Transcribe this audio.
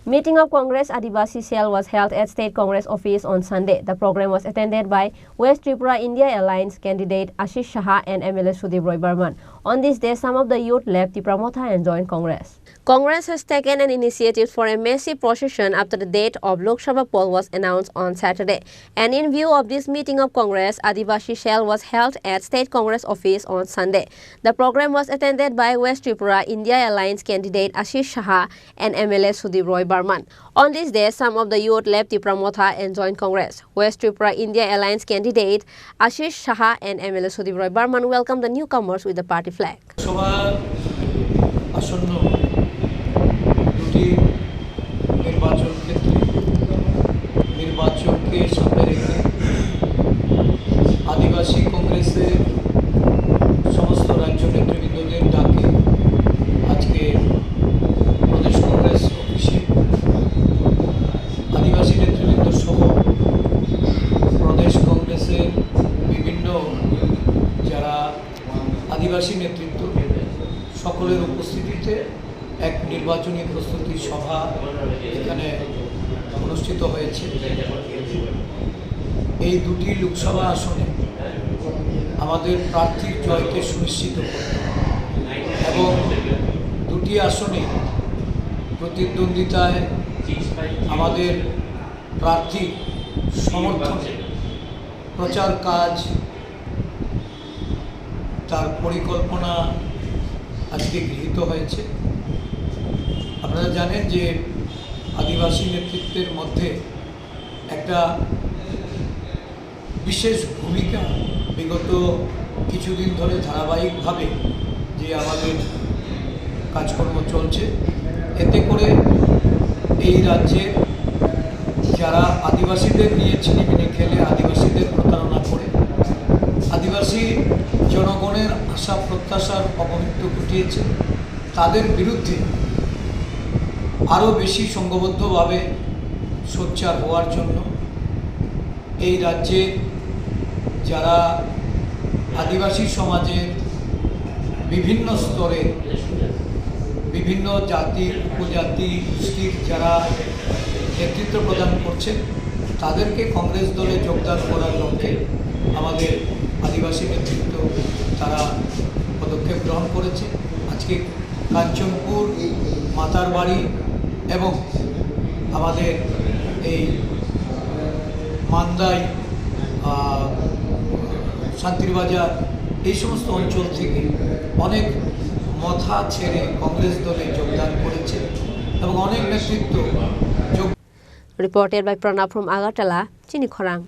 Meeting of Congress Adivasi Cell was held at State Congress Office on Sunday. The program was attended by West Tripura India Alliance candidate Ashish Saha and MLA Sudip Roy Burman. On this day, some of the youth left Tipramotha and joined Congress. Congress has taken an initiative for a massive procession after the date of Lok Sabha poll was announced on Saturday. And in view of this meeting of Congress, Adivasi Cell was held at State Congress Office on Sunday. The program was attended by West Tripura India Alliance candidate Ashish Saha and MLA Sudip Roy Burman. On this day, some of the youth left Tipramotha and joined Congress. West Tripura India Alliance candidate Ashish Saha and MLA Sudip Roy Burman welcomed the newcomers with the party flag. নির্বাচন ক্ষেত্রে নির্বাচনকে সামনে রেখে আদিবাসী কংগ্রেসের সমস্ত রাজ্য নেতৃবৃন্দদের ডাকে আজকে প্রদেশ কংগ্রেস অফিসে আদিবাসী নেতৃবৃন্দ সহ প্রদেশ কংগ্রেসের বিভিন্ন যারা আদিবাসী নেতৃত্ব সকলের উপস্থিতিতে এক নির্বাচনী প্রস্তুতি সভা এখানে অনুষ্ঠিত হয়েছে। এই দুটি লোকসভা আসনে আমাদের প্রার্থীর জয়কে সুনিশ্চিত করতে এবং দুটি আসনে প্রতিদ্বন্দ্বিতায় আমাদের প্রার্থীর সমর্থনে প্রচার কাজ তার পরিকল্পনা আজকে গৃহীত হয়েছে। আপনারা জানেন যে আদিবাসী নেতৃত্বের মধ্যে একটা বিশেষ ভূমিকা বিগত কিছুদিন ধরে ধারাবাহিকভাবে যে আমাদের কাজকর্ম চলছে, এতে করে এই রাজ্যে যারা আদিবাসীদের নিয়ে ছিনিমিনি খেলে আদিবাসীদের প্রতারণা করে আদিবাসী জনগণের আশা প্রত্যাশার অবমৃত্যু ঘটিয়েছে, তাদের বিরুদ্ধে আরও বেশি সংঘবদ্ধভাবে সোচ্চার হওয়ার জন্য এই রাজ্যে যারা আদিবাসী সমাজের বিভিন্ন স্তরে বিভিন্ন জাতি উপজাতি গোষ্ঠীর যারা নেতৃত্ব প্রদান করছেন তাদেরকে কংগ্রেস দলে যোগদান করার লক্ষ্যে আমাদের আদিবাসী নেতৃত্ব তারা পদক্ষেপ গ্রহণ করেছে। আজকে কাঞ্চনপুর, মাতারবাড়ি এবং আমাদের এই মান্দাই, শান্তিরবাজার এই সমস্ত অঞ্চল থেকে অনেক মথা ছেড়ে কংগ্রেস দলে যোগদান করেছে এবং অনেক নেতৃত্ব Reported by Pranab from Agartala, Chini Khorang.